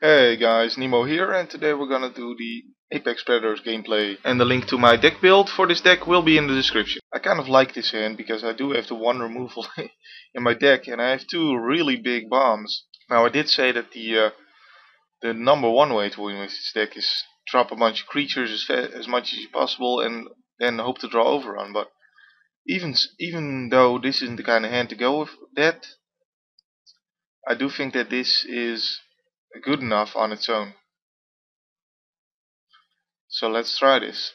Hey guys, Nemo here, and today we're gonna do the Apex Predators gameplay. And the link to my deck build for this deck will be in the description. I kind of like this hand because I do have the one removal in my deck, and I have two really big bombs. Now I did say that the number one way to win with this deck is drop a bunch of creatures as much as possible, and then hope to draw Overrun. But even though this isn't the kind of hand to go with that, I do think that this is good enough on its own. So let's try this.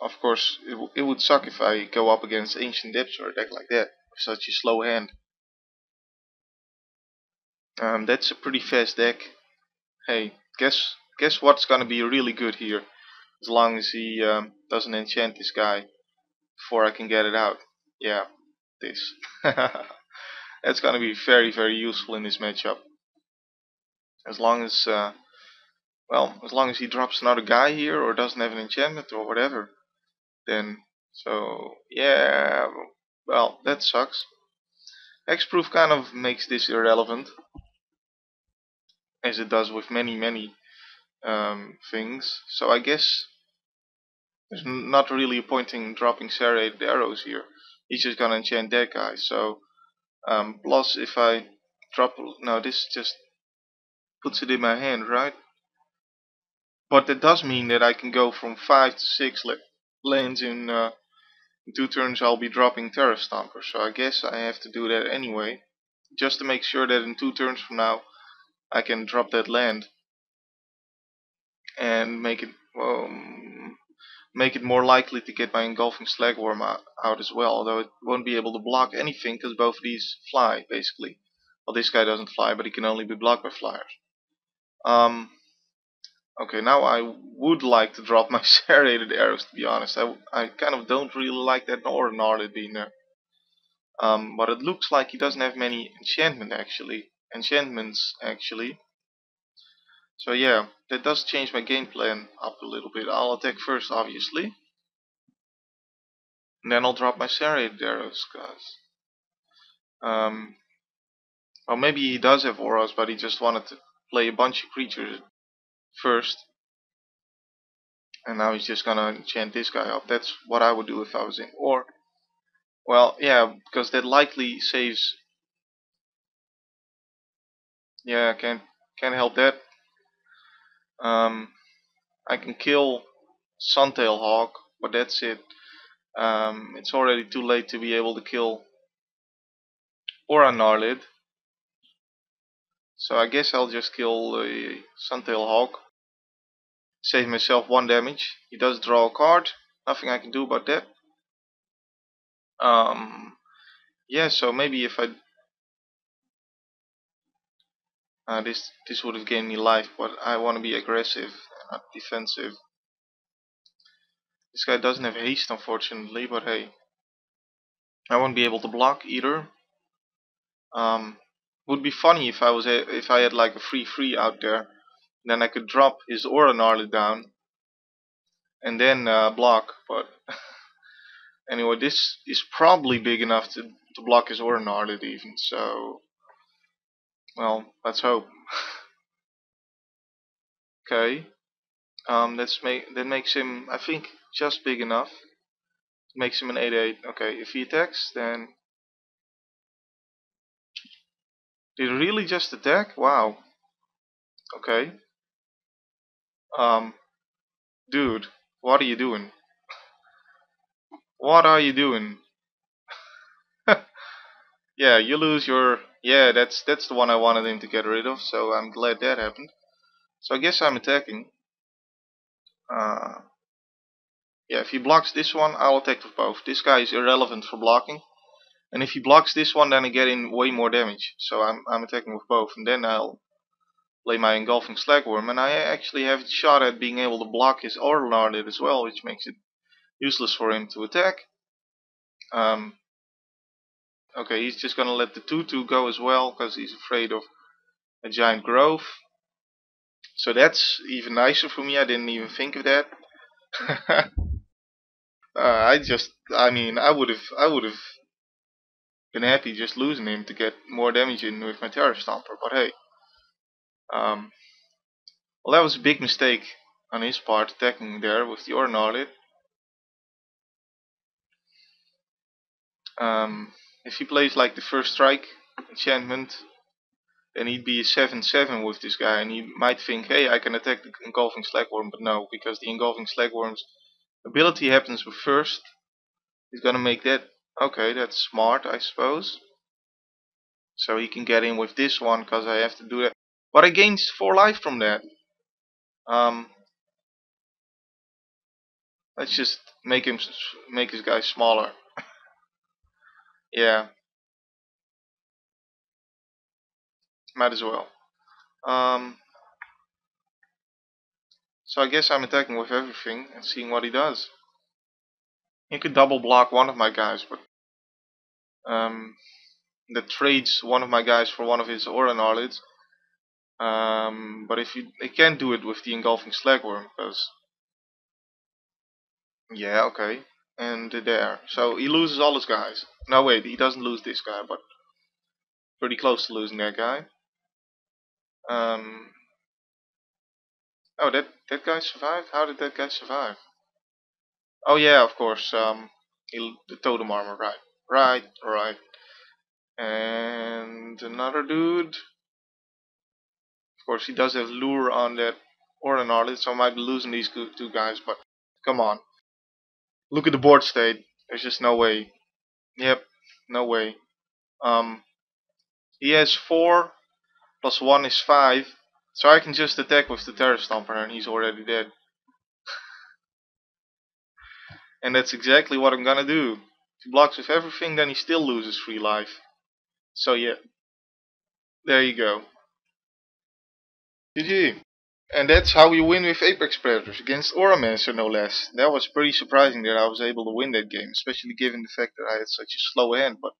Of course, it would suck if I go up against Ancient Depths or a deck like that with such a slow hand. That's a pretty fast deck. Hey, guess what's gonna be really good here? As long as he doesn't enchant this guy before I can get it out. Yeah, this. That's gonna be very useful in this matchup. As long as as long as he drops another guy here or doesn't have an enchantment or whatever, then so yeah. Well, that sucks. Hexproof kind of makes this irrelevant, as it does with many things. So I guess there's not really a point in dropping serrated arrows here. He's just gonna enchant that guy. So plus if I drop, no, this just puts it in my hand, right? But that does mean that I can go from 5 to 6 lanes in 2 turns. I'll be dropping Terra Stomper. So I guess I have to do that anyway, just to make sure that in 2 turns from now I can drop that land and make it more likely to get my engulfing slagworm out as well. Although it won't be able to block anything because both of these fly basically. Well, this guy doesn't fly, but he can only be blocked by flyers. Okay, now I would like to drop my serrated arrows. To be honest, I kind of don't really like that Auramancer being there. But it looks like he doesn't have many enchantments actually. So yeah, that does change my game plan up a little bit. I'll attack first, obviously, and then I'll drop my serrated arrows, guys. Well, maybe he does have auras, but he just wanted to play a bunch of creatures first, and now he's just gonna enchant this guy up. That's what I would do if I was in. Or, well, yeah, because that likely saves. Yeah, can't help that. I can kill Suntail Hawk, but that's it. It's already too late to be able to kill Auramancer. So I guess I'll just kill Suntail Hawk. Save myself 1 damage. He does draw a card. Nothing I can do about that. Yeah, so maybe if this would have gained me life, but I want to be aggressive, not defensive. This guy doesn't have haste, unfortunately, but hey, I won't be able to block either. Would be funny if if I had like a free out there, then I could drop his Auramancer down and then block. But anyway, this is probably big enough to block his Auramancer even. So, well, let's hope. Okay, that makes him, I think, just big enough. Makes him an 8/8. Okay, if he attacks, then did he really just attack? Wow. Okay. Um, dude, what are you doing? What are you doing? Yeah, you lose your. Yeah, that's the one I wanted him to get rid of. So I'm glad that happened. So I guess I'm attacking. Uh, yeah, if he blocks this one, I'll attack with both. This guy is irrelevant for blocking. And if he blocks this one, then I get in way more damage. So I'm attacking with both, and then I'll play my engulfing slagworm, and I actually have a shot at being able to block his Auramancer as well, which makes it useless for him to attack. Okay, he's just gonna let the 2/2 go as well because he's afraid of a giant growth. So that's even nicer for me. I didn't even think of that. I mean, I would have been happy just losing him to get more damage in with my Terra Stomper. But hey, um, Well, that was a big mistake on his part, attacking there with the Auramancer. If he plays like the first strike enchantment, then he'd be a 7/7 with this guy, and he might think, hey, I can attack the Engulfing Slagworm, but no, because the Engulfing Slagworm's ability happens with first. He's gonna make that. Okay, that's smart, I suppose. So he can get in with this one, because I have to do that. But I gained 4 life from that. Um, let's just make his guy smaller. Yeah, might as well. So I guess I'm attacking with everything and seeing what he does. He could double block one of my guys, but that trades one of my guys for one of his Auramancer. But if he can't do it with the Engulfing Slagworm, because yeah, okay, and there. So he loses all his guys. No, wait, he doesn't lose this guy, but pretty close to losing that guy. Oh, that guy survived. How did that guy survive? Oh yeah, of course. The totem armor, right, right. And another dude. Of course, he does have lure on that Auramancer, so I might be losing these two guys. But come on, look at the board state. There's just no way. Yep, no way. Um, he has 4 plus 1 is 5, so I can just attack with the Terror Stomper, and he's already dead. And that's exactly what I'm gonna do. If he blocks with everything, then he still loses 3 life. So yeah, there you go. GG. And that's how you win with Apex Predators against Auramancer, no less. That was pretty surprising that I was able to win that game, especially given the fact that I had such a slow hand. But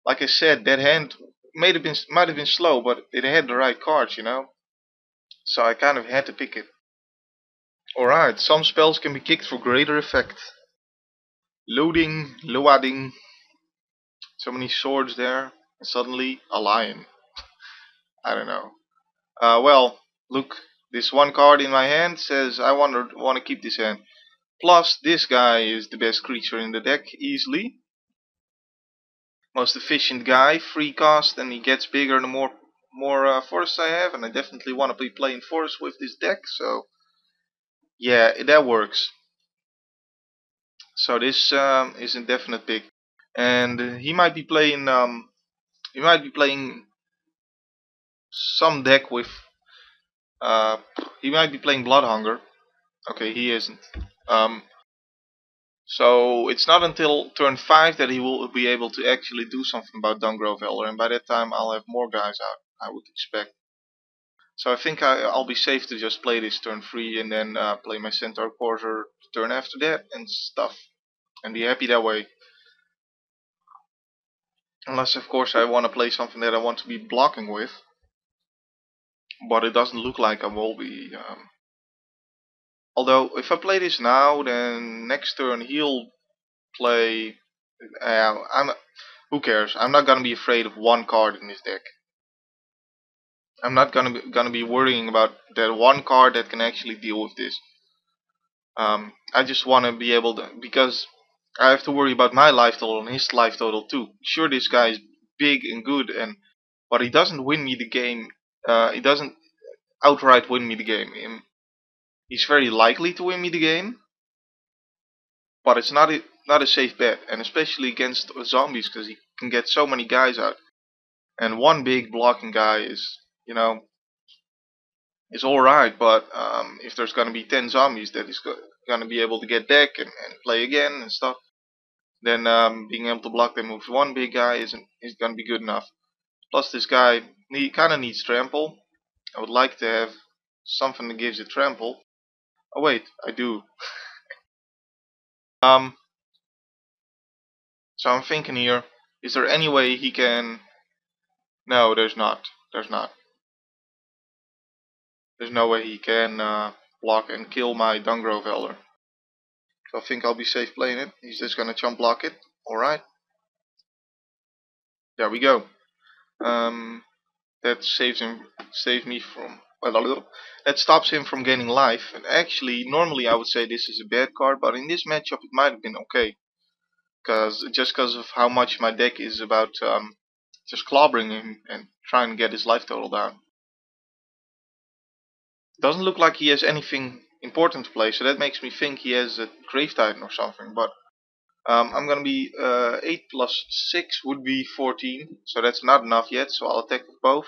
like I said, that hand might have been slow, but it had the right cards, you know. So I kind of had to pick it. Alright, some spells can be kicked for greater effect. Loading. So many swords there, and suddenly a lion. I don't know. Well, look, this one card in my hand says I want to keep this hand. Plus, this guy is the best creature in the deck, easily. Most efficient guy, free cost, and he gets bigger the more forests I have, and I definitely want to be playing forests with this deck, so yeah, that works. So this is a definite pick, and he might be playing some deck with uh, he might be playing Blood Hunger. Okay, he isn't. So it's not until turn 5 that he will be able to actually do something about Dungrove Elder, and by that time I'll have more guys out, I would expect. So I think I'll be safe to just play this turn 3 and then play my Centaur Courser turn after that and stuff, and be happy that way. Unless of course I want to play something that I want to be blocking with, but it doesn't look like I will be. Although if I play this now, then next turn he'll play. Who cares? I'm not gonna be afraid of one card in this deck. I'm not gonna be worrying about that one card that can actually deal with this. I just want to be able to, because I have to worry about my life total and his life total too. Sure, this guy is big and good, but he doesn't win me the game. He doesn't outright win me the game. He's very likely to win me the game, but it's not a safe bet, and especially against zombies, because he can get so many guys out. And one big blocking guy is, you know, is alright, but if there's gonna be 10 zombies that he's gonna be able to get deck and play again and stuff, then being able to block them with one big guy is gonna be good enough. Plus this guy, he kinda needs trample. I would like to have something that gives it trample. Oh wait, I do. Um, so I'm thinking here, is there any way he can... No, there's not. There's not. There's no way he can block and kill my Dungrove Elder. So I think I'll be safe playing it. He's just gonna chump block it. Alright. There we go. That saves me from that stops him from gaining life. And actually, normally I would say this is a bad card, but in this matchup it might have been okay. Just because of how much my deck is about just clobbering him and trying to get his life total down. Doesn't look like he has anything important to play, so that makes me think he has a Grave Titan or something. But I'm gonna be 8 plus 6 would be 14, so that's not enough yet. So I'll attack with both.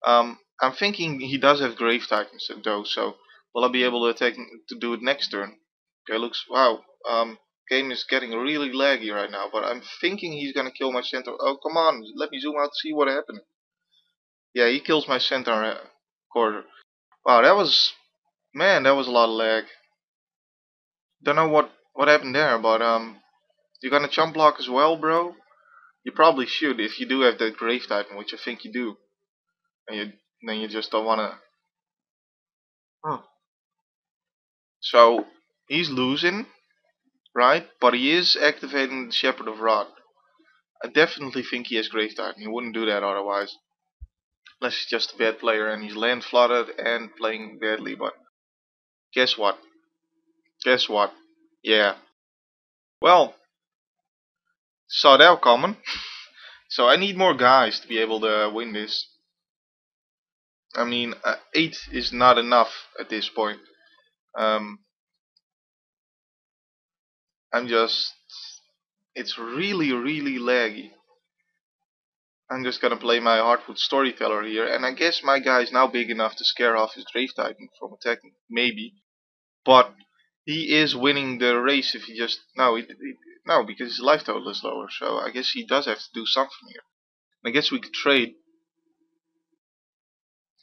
I'm thinking he does have Grave Titans though, so will I be able to attack to do it next turn? Okay, looks wow. Game is getting really laggy right now, but I'm thinking he's gonna kill my centaur. Oh come on, let me zoom out to see what happened. Yeah, he kills my centaur quarter. Wow, that was man, that was a lot of lag. Don't know what happened there, but you're gonna chump block as well, bro. You probably should if you do have that Grave Titan, which I think you do. And then you just don't wanna. Huh. So he's losing, right? But he is activating the Shepherd of Rod. I definitely think he has Grave Titan. He wouldn't do that otherwise. Unless he's just a bad player and he's land flooded and playing badly. But guess what? Guess what? Yeah. Well, saw that coming. So I need more guys to be able to win this. I mean, 8 is not enough at this point. Um, I'm just... It's really, really laggy. I'm just gonna play my Hardwood Storyteller here, and I guess my guy is now big enough to scare off his Grave Titan from attacking. Maybe. But he is winning the race if he just... No, because his life total is lower, so I guess he does have to do something here. I guess we could trade.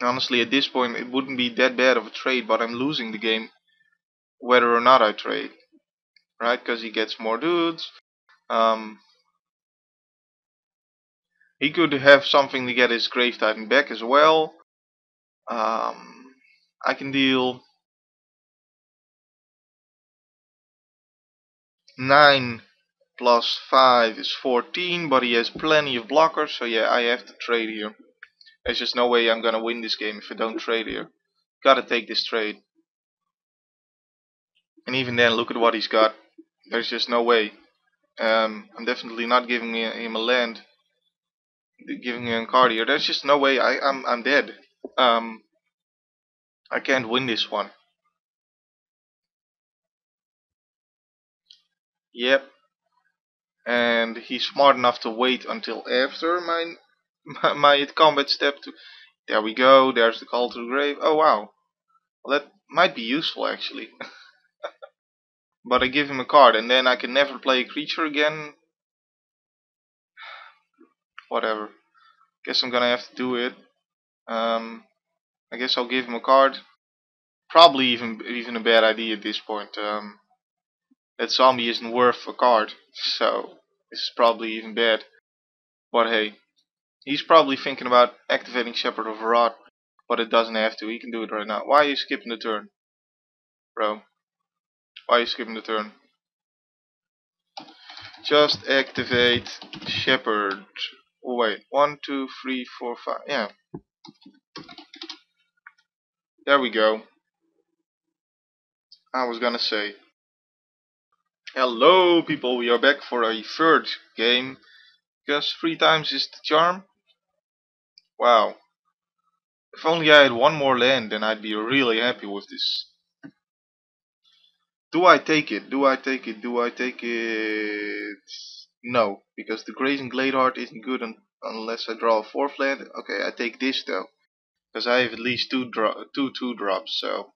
Honestly, at this point, it wouldn't be that bad of a trade, but I'm losing the game whether or not I trade. Right? Because he gets more dudes. He could have something to get his Grave Titan back as well. I can deal 9 plus 5 is 14, but he has plenty of blockers, so yeah, I have to trade here. There's just no way I'm gonna win this game if I don't trade here. Gotta take this trade. And even then, look at what he's got. There's just no way. I'm definitely not giving him a land, giving him a card here. There's just no way. I'm dead. I can't win this one. Yep. And he's smart enough to wait until after my combat step to... There we go, there's the call to the grave. Oh wow, well, that might be useful actually. But I give him a card and then I can never play a creature again. Whatever, guess I'm gonna have to do it. I guess I'll give him a card. Probably even a bad idea at this point. That zombie isn't worth a card, so this is probably even bad. But hey, he's probably thinking about activating Shepherd of Rod, but it doesn't have to. He can do it right now. Why are you skipping the turn, bro? Why are you skipping the turn? Just activate Shepherd. Oh wait, 1, 2, 3, 4, 5. Yeah, there we go. I was gonna say. Hello, people. We are back for a third game. Because 3 times is the charm. Wow. If only I had one more land, then I'd be really happy with this. Do I take it? Do I take it? Do I take it? No, because the Grazing Gladeheart isn't good unless I draw a 4th land. Okay, I take this though, because I have at least two 2/2 drops, so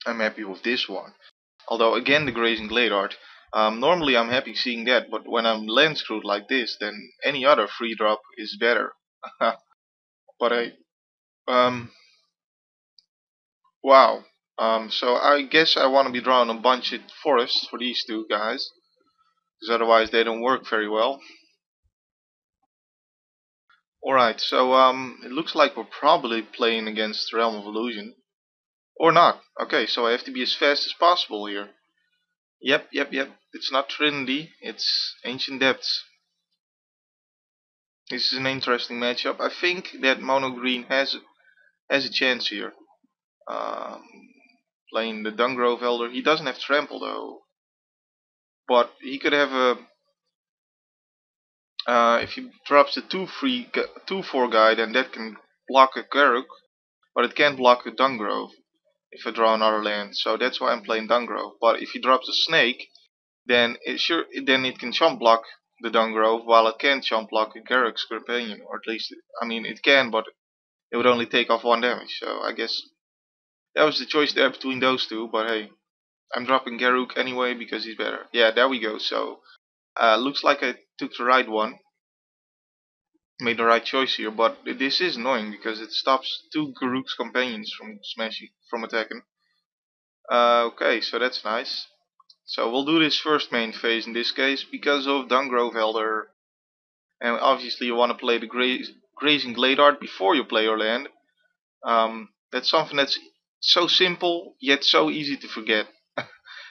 I'm happy with this one. Although again, the Grazing Gladeheart. Normally I'm happy seeing that, but when I'm land screwed like this, then any other 3-drop is better. But wow. So I guess I want to be drawing a bunch of forests for these two guys, because otherwise they don't work very well. Alright, so it looks like we're probably playing against Realm of Illusion. Or not. Okay, so I have to be as fast as possible here. Yep. It's not Trinity, it's Ancient Depths. This is an interesting matchup. I think that Mono Green has has a chance here. Um, Playing the Dungrove Elder. He doesn't have trample though, but he could have a. If he drops the 2/4 guy, then that can block a Garruk, but it can't block a Dungrove if I draw another land. So that's why I'm playing Dungrove. But if he drops a Snake, then it can chump block the Dungrove, while it can't chump block a Garruk's companion, or at least I mean it can, but it would only take off 1 damage. So I guess that was the choice there between those two. But hey, I'm dropping Garruk anyway because he's better. Yeah, there we go. So looks like I took the right one, made the right choice here. But this is annoying because it stops 2 Garruk's companions from attacking. Okay, so that's nice. So we'll do this first main phase in this case because of Dungrove Elder. And obviously you want to play the Grazing Gladeart before you play your land. That's something that's so simple yet so easy to forget.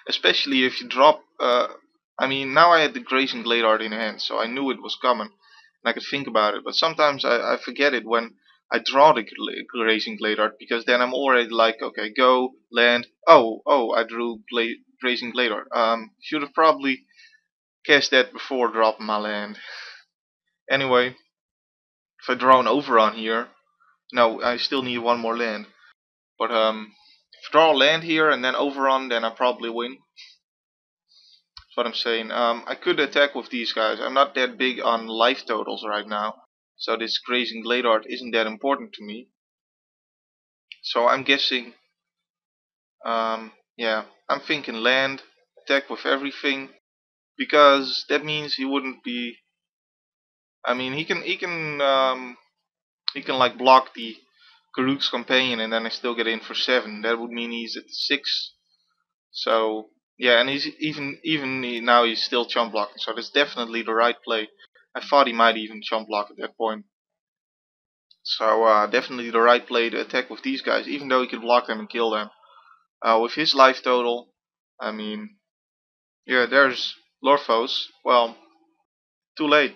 Especially if you drop, I mean now I had the Grazing Gladeart in hand, so I knew it was coming and I could think about it. But sometimes I forget it when I draw the Grazing Gladeart, because then I'm already like, okay, go, land, oh, I drew Grazing Gladeart. Should have probably cast that before dropping my land. Anyway, if I draw an Overrun here, no, I still need one more land. But if I draw a land here and then Overrun, then I probably win. That's what I'm saying. I could attack with these guys. I'm not that big on life totals right now, so this Grazing Gladeart isn't that important to me. So I'm guessing, yeah, I'm thinking land, attack with everything, because that means he wouldn't be. I mean, he can like block the Garruk's companion, and then I still get in for 7. That would mean he's at 6. So yeah, and he's now he's still chump blocking. So that's definitely the right play. I thought he might even chump block at that point. So definitely the right play to attack with these guys, even though he could block them and kill them. With his life total, I mean, yeah, there's Lorphos. Well, too late.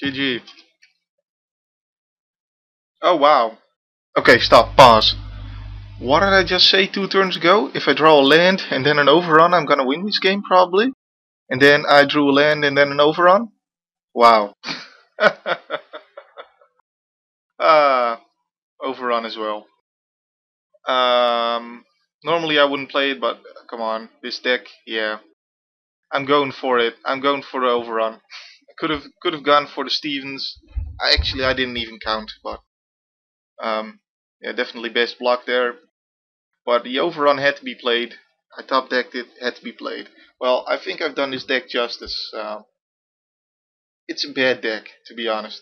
GG. Oh wow. Okay, stop. Pause. What did I just say 2 turns ago? If I draw a land and then an overrun, I'm gonna win this game probably. And then I drew a land and then an overrun. Wow. Overrun as well. Normally I wouldn't play it, but come on, this deck, yeah, I'm going for it. I'm going for the overrun. I could have gone for the Stevens. I didn't even count, but yeah, definitely best block there. But the overrun had to be played. I top decked it, had to be played. Well, I think I've done this deck justice. It's a bad deck, to be honest,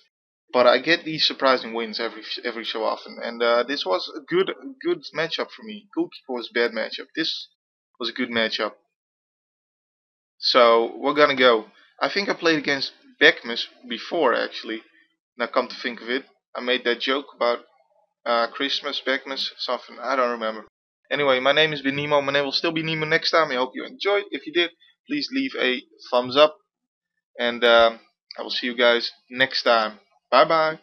but I get these surprising wins every so often, and this was a good matchup for me. Ghoulkeeper was a bad matchup. This was a good matchup. So we're gonna go. I think I played against Beckmus before actually. Now come to think of it, I made that joke about Christmas, Beckmus, something, I don't remember. Anyway, my name has been Nemo. My name will still be Nemo next time. I hope you enjoyed. If you did, please leave a thumbs up, and I will see you guys next time. Bye bye.